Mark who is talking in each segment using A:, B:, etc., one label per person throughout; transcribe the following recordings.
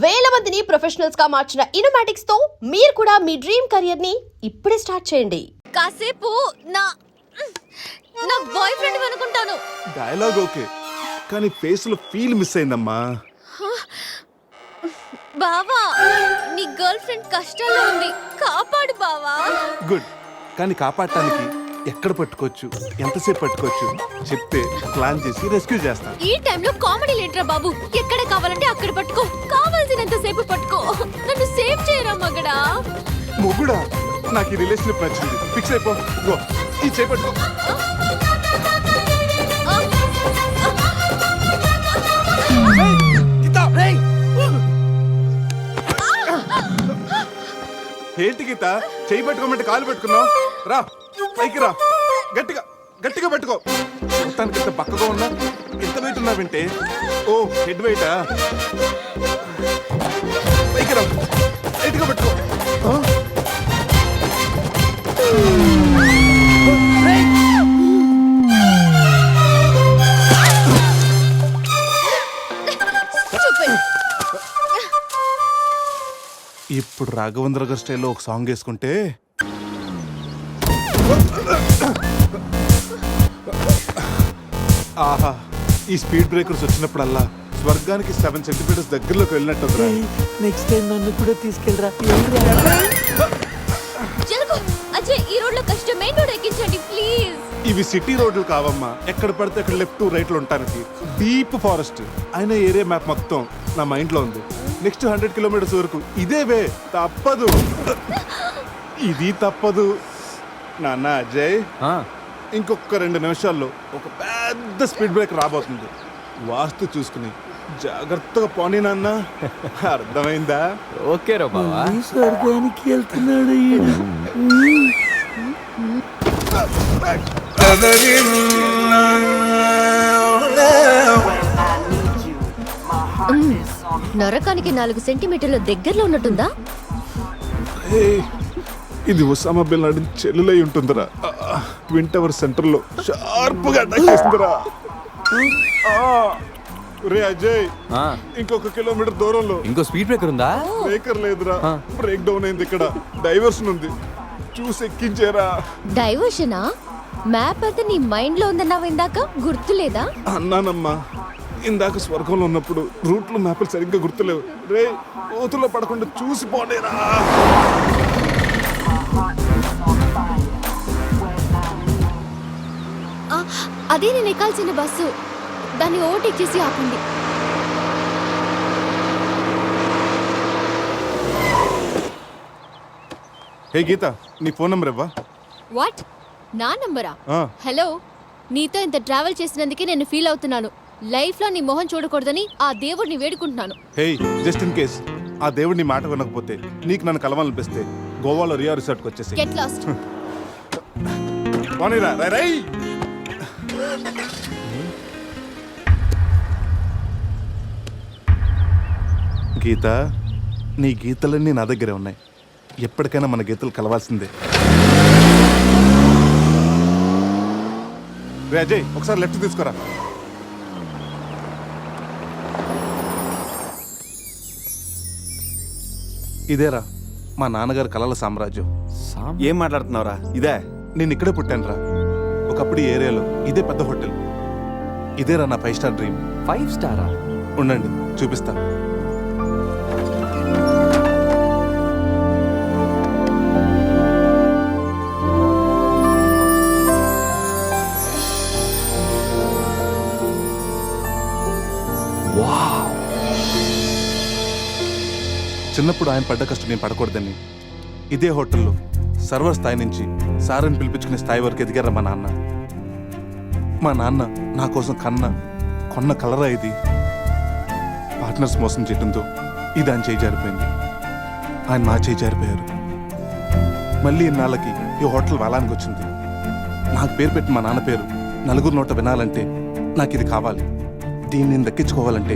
A: వేల మందిని ప్రొఫెషనల్స్ గా మార్చిన ఇనోమాటిక్స్ తో మీరు కూడా మీ డ్రీమ్ కెరియర్ ని ఇప్పుడే స్టార్ట్ చేయండి.
B: కాసేపు నా బాయ్ ఫ్రెండ్ అనుకుంటాను.
C: డైలాగ్ ఓకే, కానీ ఫేస్ లో ఫీల్ మిస్ అయిందమ్మా.
B: బావా, నీ గర్ల్ ఫ్రెండ్ కష్టాల్లో ఉంది, కాపాడు బావా.
C: గుడ్, కానీ కాపాడటానికి ఎక్కడ పట్టుకోవచ్చు, ఎంతసేపు పట్టుకోవచ్చు చెప్తే ప్లాన్ చేసి రెస్క్యూ చేస్తాను.
B: ఈ టైంలో కామెడీ లేటరా బాబు. ఎక్కడ కావాలంటే అక్కడ పట్టుకో, కావాల్సినంత సేపు పట్టుకో. నన్ను సేవ్ చేయరా మగడా.
C: మొగుడా, నాకు ఈ రిలేషన్షిప్ నచ్చింది, ఫిక్స్ అయిపో. గో, ఈ చేపట్టుకో. ఏంటి గీత, చేయి పట్టుకోమంటే కాలు పెట్టుకున్నావు? రా పైకి రా, గట్టిగా గట్టిగా పట్టుకో. మొత్తానికి ఎంత పక్కగా ఉన్నా, ఎంత వెయిట్ ఉన్నా వింటే. ఓ, హెడ్ వెయిటా? పైకి రా, గట్టిగా పట్టుకో. ఇప్పుడు రాఘవేంద్ర గారి స్టైల్లో ఒక సాంగ్ వేసుకుంటే ఆహా, ఈ స్పీడ్ బ్రేకర్స్ వచ్చినప్పుడల్లా స్వర్గానికి 7 సెంటీమీటర్స్ దగ్గరలోకి వెళ్ళినట్టు.
D: నెక్స్ట్ టైం నన్ను కూడా తీసుకెళ్ళరా.
B: జరుగు అజయ్, ఈ రోడ్ లో కష్టం, మెయిన్ రోడ్ ఎక్కించండి ప్లీజ్.
C: ఇవి సిటీ రోడ్లు కావమ్మా, ఎక్కడ పడితే అక్కడ లెఫ్ట్ రైట్ లో ఉంటానికి. డీప్ ఫారెస్ట్ అయిన ఏరియా మ్యాప్ మొత్తం నా మైండ్ లో ఉంది. నెక్స్ట్ 100 కిలోమీటర్స్ వరకు ఇదే వే, తప్పదు. ఇది తప్పదు నాన్న. అజయ్, ఇంకొక 2 నిమిషాల్లో ఒక పెద్ద స్పీడ్ బ్రేక్ రాబోతుంది. వాస్తు చూసుకుని జాగ్రత్తగా పోనీ నాన్న, అర్థమైందా?
E: ఓకే రా బావా.
D: స్వర్గానికి వెళ్తున్నాడు.
B: నరకానికి 4 సెంటీమీటర్ల దగ్గరలో ఉన్నట్టుందా?
C: ఇది ఒసామా బిన్ లాడెన్ చెల్లులై ఉంటుందిరా. ట్విన్ టవర్ సెంటర్ లో షార్ప్ గా అటాక్ చేస్తుందిరా. రే అజయ్, ఇంకొక కిలోమీటర్ దూరంలో
E: ఇంకో స్పీడ్ బ్రేకర్ ఉందా?
C: బ్రేకర్ లేదురా, బ్రేక్ డౌన్ అయింది. ఇక్కడ డైవర్షన్ ఉంది, చూసి ఎక్కించేరా.
B: డైవర్షనా? మ్యాప్ అయితే నీ మైండ్ లో ఉందన్నావు ఇందాక, గుర్తులేదా?
C: అన్నానమ్మా, ఇందాక స్వర్గంలో ఉన్నప్పుడు రూట్లు మ్యాప్లు సరిగ్గా గుర్తులేవు. రే, ఓతుల్లో పడకుండా చూసి పోనేరా.
B: అదే నేను ఎక్కాల్సిన బస్సు, దాన్ని ఓవర్టేక్ చేసి ఆపండి.
C: హే గీత, నీ ఫోన్ నెంబర్ ఇవ్వా?
B: వాట్? నా నంబరా? హలో, నీతో ఇంత ట్రావెల్ చేసినందుకే నేను ఫీల్ అవుతున్నాను. లైఫ్ లో నీ మొహం చూడకూడదని ఆ దేవుడిని వేడుకుంటున్నాను.
C: హే, జస్ట్ ఇన్ కేస్ ఆ దేవుడిని మాట వినకపోతే, నీకు నన్ను కలవాలనిపిస్తే గోవాలో రియా రిసార్ట్కి వచ్చేసి
B: గెట్ లాస్ట్.
C: గీత, నీ గీతలన్నీ నా దగ్గరే ఉన్నాయి. ఎప్పటికైనా మన గీతలు కలవాల్సిందే. రే అజయ్, ఒకసారి లెఫ్ట్ తీసుకోరా. ఇదేరా మా నాన్నగారు కలల సామ్రాజ్యం.
F: ఏం మాట్లాడుతున్నావురా? ఇదే
C: నేను ఇక్కడే పుట్టాను రా. ఒకప్పుడు ఈ ఏరియాలో ఇదే పెద్ద హోటల్. ఇదేరా నా 5 స్టార్ డ్రీమ్.
E: 5 స్టారా?
C: ఉండండి, చూపిస్తా. చిన్నప్పుడు ఆయన పడ్డ కష్టం నేను పడకూడదని ఇదే హోటల్లో సర్వర్ స్థాయి నుంచి సారని పిలిపించుకునే స్థాయి వరకు ఎదిగారా మా నాన్న. మా నాన్న నా కోసం కొన్న కలరా ఇది. పార్ట్నర్స్ మోసం చేయడంతో ఇది ఆయన చేయి జారిపోయింది. ఆయన మా చేయి జారిపోయారు. మళ్ళీ ఇన్నాళ్ళకి ఈ హోటల్ వాళ్ళానికి వచ్చింది. నాకు పేరు పెట్టి మా నాన్న పేరు నలుగురు నోట వినాలంటే నాకు ఇది కావాలి. దీన్ని నేను దక్కించుకోవాలంటే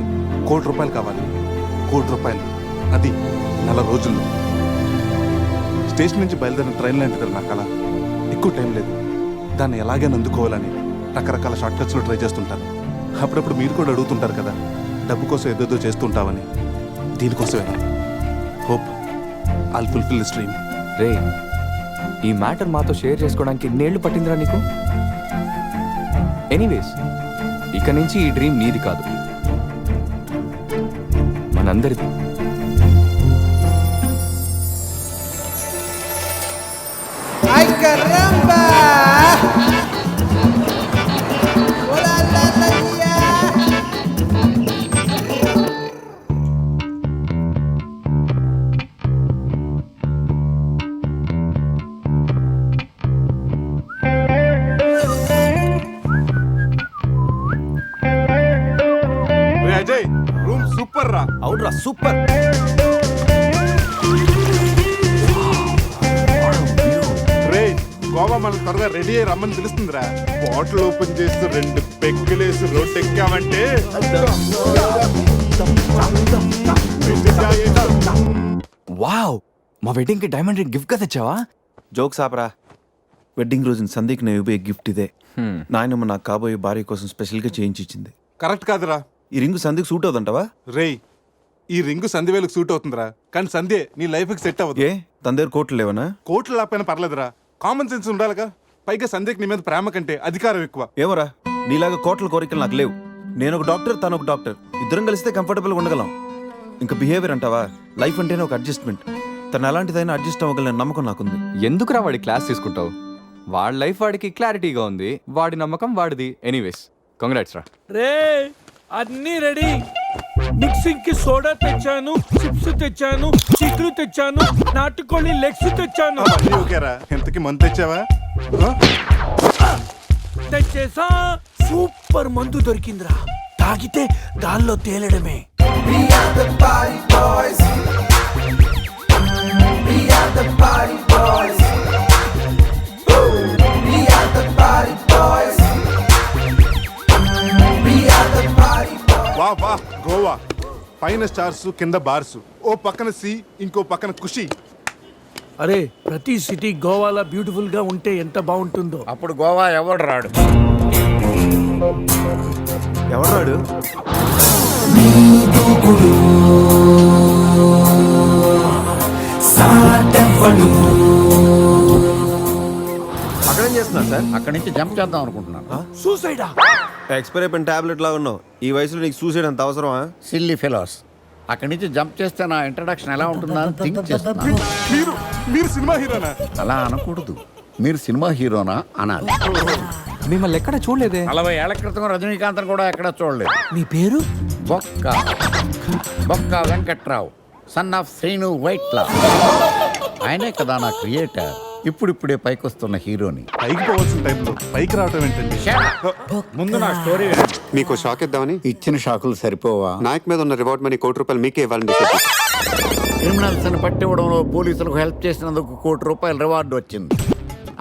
C: ₹1,00,00,000 కావాలి. ₹1,00,00,000, అది 4 రోజుల్లో. స్టేషన్ నుంచి బయలుదేరిన ట్రైన్ లాంటిది నా కళ. ఎక్కువ టైం లేదు, దాన్ని ఎలాగైనా అందుకోవాలని రకరకాల షార్ట్ కట్స్లో ట్రై చేస్తుంటాను. అప్పుడప్పుడు మీరు కూడా అడుగుతుంటారు కదా, డబ్బు కోసం ఏదేదో చేస్తుంటావని. దీనికోసమే hope I'll fulfil this dream.
E: రే, ఈ మ్యాటర్ మాతో షేర్ చేసుకోవడానికి ఇన్నేళ్ళు పట్టిందిరా నీకు? ఎనీవేస్, ఇక నుంచి ఈ డ్రీమ్ నీది కాదు, మనందరిది.
C: రే అజయ్, రూమ్ సూపర్ రా.
F: అవునరా సూపర్.
C: రే, గోవా మనం త్వరగా రెడీ అయ్యి రమ్మని తెలుస్తుందిరా. బాటిల్ ఓపెన్ చేస్తూ 2 పెగ్గులేసి రోడ్ ఎక్కామంటే
E: వావ్, మా వెడ్డింగ్ కి డైమండ్ రింగ్ గిఫ్ట్ గా తెచ్చావా?
F: జోక్స్ ఆపరా. వెడ్డింగ్ రోజున సందీక్ నేను ఇవ్వబోయే గిఫ్ట్ ఇదే. నాయనమ్మ నాకు కాబోయే భార్య కోసం స్పెషల్గా చేయించి ఇచ్చింది.
C: కరెక్ట్ కాదురా.
F: ఈ రింగు సందీక్ సూట్ అవుతుంటావా?
C: రేయ్, ఈ రింగు సంధ్యవేలకు సూట్ అవుతుందిరా, కానీ సంధ్య నీ లైఫ్కి సెట్ అవ్వదు.
F: ఏ తన దగ్గర కోట్లు లేవనా?
C: కోట్లు లేకపోయినా పర్లేదురా, కామన్ సెన్స్ ఉండాలిగా. పైగా సంధ్యకి నీ మీద ప్రేమ కంటే అధికారం ఎక్కువ.
F: ఏమోరా, నీలాగా కోట్ల కోరికలు నాకు లేవు. నేను ఒక డాక్టర్, తను ఒక డాక్టర్, ఇద్దరం కలిస్తే కంఫర్టబుల్గా ఉండగలం. ఇంకా బిహేవియర్ అంటావా? లైఫ్ అంటేనే ఒక అడ్జస్ట్మెంట్. తను ఎలాంటిదైనా అడ్జస్ట్ అవ్వగల నమ్మకం నాకుంది.
E: ఎందుకురా వాడి క్లాస్ తీసుకుంటావు? వాడి లైఫ్ వాడికి క్లారిటీగా ఉంది, వాడి నమ్మకం వాడిది. ఎనీవేస్, కంగ్రాట్స్ రా.
D: రే అన్నీ రెడీ. మిక్సింగ్ కి సోడా తెచ్చాను, చిప్స్ తెచ్చాను, చిక్కులు తెచ్చాను, నాటుకోళ్ళి లెగ్స్ తెచ్చాను.
C: అవన్నీ ఓకేరా. ఎంతకి మంత్ తెచ్చావా?
D: తెచ్చేసా. సూపర్ మందు దొరికిందిరా, తాగితే గాల్లో తేలడమే.
C: వా వా, గోవా పైన స్టార్స్, కింద బార్స్, ఓ పక్కన సీ, ఇంకో పక్కన ఖుషి.
D: అరే, ప్రతి సిటీ గోవాలో బ్యూటిఫుల్ గా ఉంటే ఎంత బాగుంటుందో.
G: అప్పుడు గోవా ఎవడు రాడు.
F: ఎవరు రాడు? అక్కడేం చేస్తున్నారు సార్?
G: అక్కడి నుంచి జంప్ చేద్దాం అనుకుంటున్నాను.
D: సూసైడా?
F: ఎక్స్పైర్ అయిపోయిన టాబ్లెట్ లాగా ఉన్నావు. ఈ వయసులో నీకు సూసైడ్ అంత అవసరమా?
G: Silly fellows. అక్కడి నుంచి జంప్ చేస్తే నా ఇంట్రడక్షన్ ఎలా ఉంటుందా అని థింక్ చేస్తున్నాను.
C: మీరు మీరు సినిమా హీరోనా?
G: అలా అనకూడదు, మీరు సినిమా హీరోనా అనాలి.
E: మిమ్మల్ని ఎక్కడ చూడలేదే.
G: 40 ఏళ్ల క్రితం రజనీకాంత్ కూడా ఎక్కడ చూడలేదు.
D: మీ పేరు?
G: బొక్క బొక్క వెంకట్రావు, సన్ ఆఫ్ శ్రీను వైట్లా. ఆయనే కదా నా క్రియేటర్. ఇప్పుడిప్పుడే పైకొస్తున్న హీరోని.
C: పైకి పోవాల్సిన టైంలో పైకి రావటం ఏంటండి?
G: ముందు నా స్టోరీ వినండి.
H: మీకు షాక్ ఇద్దామని.
G: ఇచ్చిన షాకులు సరిపోవా?
H: నాయక్ మీద ఉన్న రివార్డ్ మనీ ₹1 మీకే ఇవ్వాలని డిసైడ్ చేశాను.
G: క్రిమినల్స్ ని పట్టివ్వడంలో పోలీసులకు హెల్ప్ చేసినందుకు ₹1 రివార్డు వచ్చింది.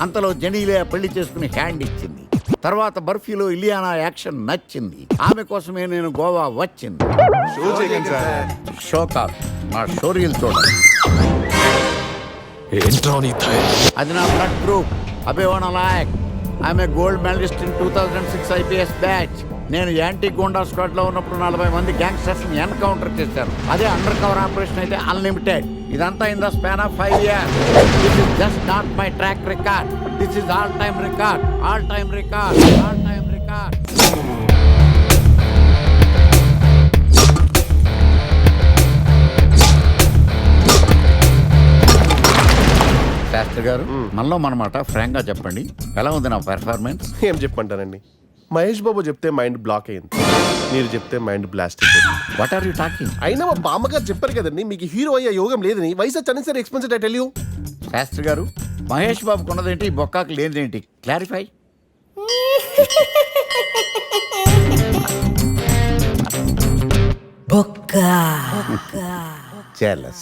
G: అంతలో జనీలే పెళ్లి చేసుకుని హ్యాండ్ ఇచ్చింది. తర్వాత బర్ఫీలో ఇలియానా యాక్షన్ నచ్చింది. ఆమె కోసమే నేను గోవా వచ్చింది.
C: షో చేయకండి సార్.
G: షో కాదు, నా షోరీలు చూడండి. అది నా బ్లడ్ గ్రూప్, అభివాణ నాయక్. ఆమె gold medalist in 2006 IPS batch. నేను యాంటీ గోండా స్క్వాడ్ లో ఉన్నప్పుడు 40 మంది గ్యాంగ్స్టర్స్ ని ఎన్కౌంటర్ చేశాను. అదే అండర్ కవర్ ఆపరేషన్ అయితే అన్లిమిటెడ్. ఇదంతా in the span of 5 years. This is just not my track record. This is all time record, all time record, all time record. Shastri garu, మనలో మనమాట Frank గా చెప్పండి, ఎలా ఉంది నా పెర్ఫార్మెన్స్?
I: ఏం చెప్పంటానండి, మహేష్ బాబు చెప్తే మైండ్ బ్లాక్ అయింది, మీరు చెప్తే మైండ్ బ్లాస్ట్ అయిపోయింది.
G: What are you talking?
I: అయినా మా బామ్మగారు చెప్పారు కదండి, మీకు హీరో అయ్యే యోగం లేదని. వయసు unnecessary expensed I tell you.
G: Shastri garu, Mahesh బాబుకు ఉన్నదేంటి, బొక్కాకి లేనిదేంటి? క్లారిఫై. జెలస్.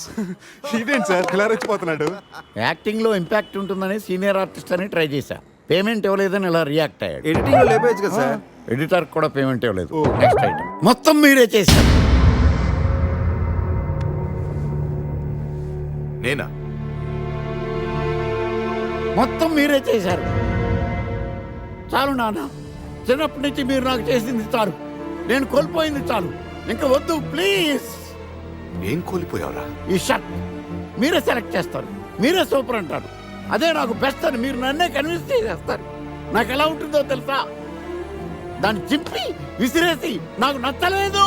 C: ఇదేంటి సార్ ఇలా రెచ్చిపోతున్నాడు?
G: యాక్టింగ్ లో ఇంపాక్ట్ ఉంటుందని సీనియర్ ఆర్టిస్ట్ అని ట్రై చేశా. పేమెంట్ ఇవ్వలేదని ఇలా రియాక్ట్ అయ్యాడు.
F: ఎడిటింగ్ లో లేపేయచ్చు కదా సార్.
G: ఎడిటర్ కూడా పేమెంట్ ఇవ్వలేదు. నెక్స్ట్ ఐటమ్ మొత్తం మీరే చేశారు.
J: నేనా?
G: మొత్తం మీరే చేశారు. చాలు నాన్న, చిన్నప్పటి నుంచి మీరు నాకు చేసింది చాలు, నేను కోల్పోయింది చాలు, ఇంకా వద్దు ప్లీజ్.
J: ఏం కోల్పోయావురా?
G: ఈ షర్ట్ మీరే సెలెక్ట్ చేస్తారు, మీరే సూపర్ అంటారు. అదే నాకు బెస్ట్ అని మీరు నన్నే కన్విన్స్ చేసేస్తారు. నాకు ఎలా ఉంటుందో తెలుసా? దాన్ని చింపి విసిరేసి నాకు నచ్చలేదు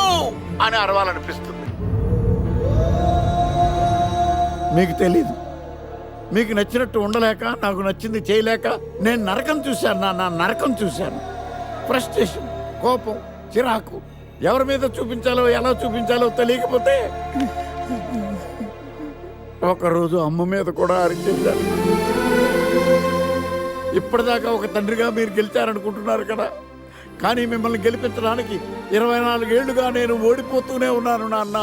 G: అని అరవాలనిపిస్తుంది. మీకు తెలీదు, మీకు నచ్చినట్టు ఉండలేక, నాకు నచ్చింది చేయలేక నేను నరకం చూశాను. నా నరకం చూశాను. ఫ్రస్ట్రేషన్, కోపం, చిరాకు, ఎవరి మీద చూపించాలో ఎలా చూపించాలో తెలియకపోతే ఒకరోజు అమ్మ మీద కూడా అరిచేశాను. ఇప్పటిదాకా ఒక తండ్రిగా మీరు గెలిచారనుకుంటున్నారు కదా, కానీ మిమ్మల్ని గెలిపించడానికి 24 ఏళ్లుగా నేను ఓడిపోతూనే ఉన్నాను నాన్న.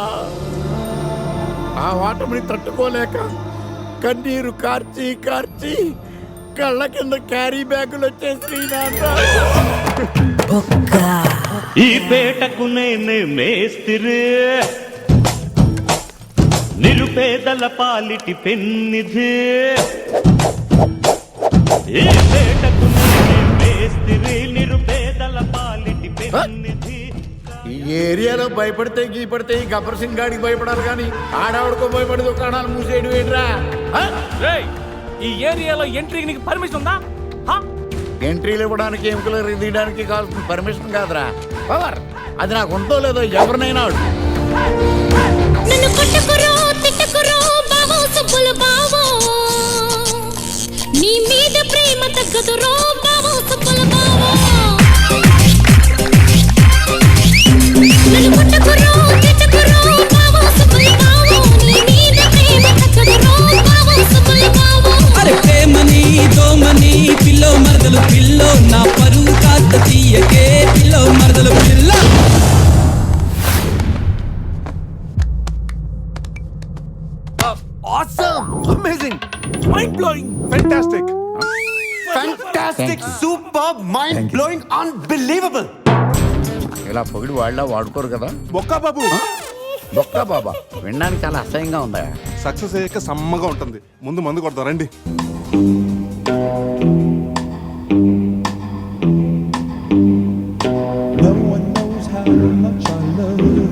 G: ఆ ఓటమిని తట్టుకోలేక కన్నీరు కార్చి కార్చి కళ్ళ కింద క్యారీ బ్యాగులు వచ్చేసి నాన్న.
K: ఈ పేటకు నేనే మేస్తిరి, నిరుపేదల పాలిటి పెన్నిధి. ఈ పేటకు నేనే మేస్తిరి, నిరుపేదల పాలిటి పెన్నిధి.
G: ఈ ఏరియాలో భయపడితే గీపడితే ఈ గబ్బర్ సింగ్ గాడికి భయపడాలి, కానీ ఆడవాడికో భయపడి దుకాణాలు మూసేయడం ఏంట్రా?
D: ఈ ఏరియాలో ఎంట్రీకి నీకు పర్మిషన్ ఉందా?
G: ఎంట్రీలు ఇవ్వడానికి, ఎముకలు తీయడానికి కావాల్సిన పర్మిషన్ కాదురా, పవర్. అది నాకు ఉందో లేదో ఎవరినైనా అడుగు.
B: నన్ను కొట్టుకురో తిట్టుకురో బావో సుబ్బుల బావో, నీ మీద ప్రేమ తగ్గదురో బావో సుబ్బుల బావో. నన్ను కొట్టుకురో తిట్టుకురో బావో సుబ్బుల బావో, నీ మీద ప్రేమ తగ్గదురో బావో సుబ్బుల బావో.
L: అరే ప్రేమని దోమని పిల్లో మరదలు పిల్లో, నా పరువు కాస్త తీయకే పిల్లో మరదలు పిల్ల.
D: Awesome!
J: Amazing!
D: Mind blowing!
C: Fantastic!
J: Fantastic! Superb! Mind blowing! Unbelievable!
G: ఇలా పొగిడి వాళ్ళ వాడుకోరు కదా.
C: బొక్కా బాబు,
G: బొక్కా బాబా వినడానికి చాలా అసహ్యంగా ఉందా?
C: సక్సెస్ అయ్యాక సమ్మగా ఉంటుంది. ముందు మందు కొడతాం రండి.
L: No one knows how much I love you.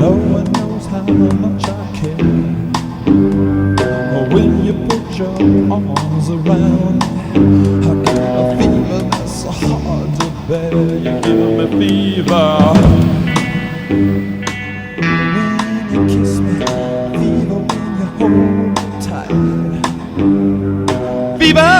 L: No one knows how much I care. When you put your arms around me, I get a fever that's so hard to bear. You're giving me fever. When you kiss me, fever when you hold me tight. Fever!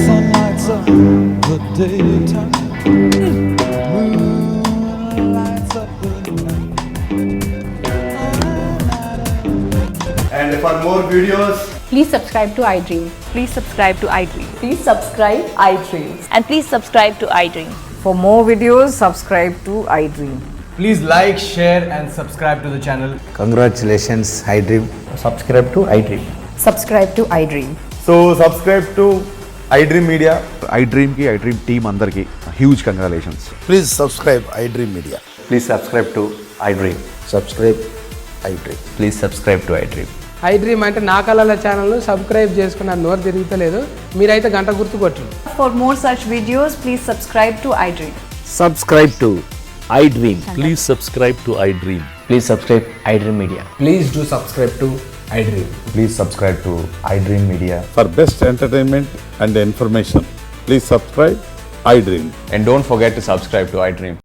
L: Sun lights up the daytime, moon lights up the night.
J: And for more videos,
M: Please subscribe to iDream. Please subscribe to iDream. Please subscribe iDream. And please subscribe to iDream. For more videos, subscribe to iDream.
L: Please like, share and subscribe to the channel.
K: Congratulations, iDream.
L: Subscribe to iDream.
M: Subscribe to iDream.
F: So subscribe to iDream media. iDreamకి iDream team అందరికీ huge congratulations.
I: Please subscribe iDream media.
K: Please subscribe to iDream.
I: Subscribe iDream.
K: Please subscribe to iDream.
L: iDream అంటే నా కళల channel subscribe చేసుకున్న నోరు తిరుగుతలేదు, మీరైతే గంట గుర్తు కొట్టండి.
M: For more such videos, please subscribe to iDream.
G: Subscribe to
K: iDream. Please subscribe to iDream. Please subscribe iDream Media.
J: Please do subscribe to iDream.
K: Please subscribe to iDream Media.
C: For best entertainment and information, please subscribe iDream.
E: And don't forget to subscribe to iDream.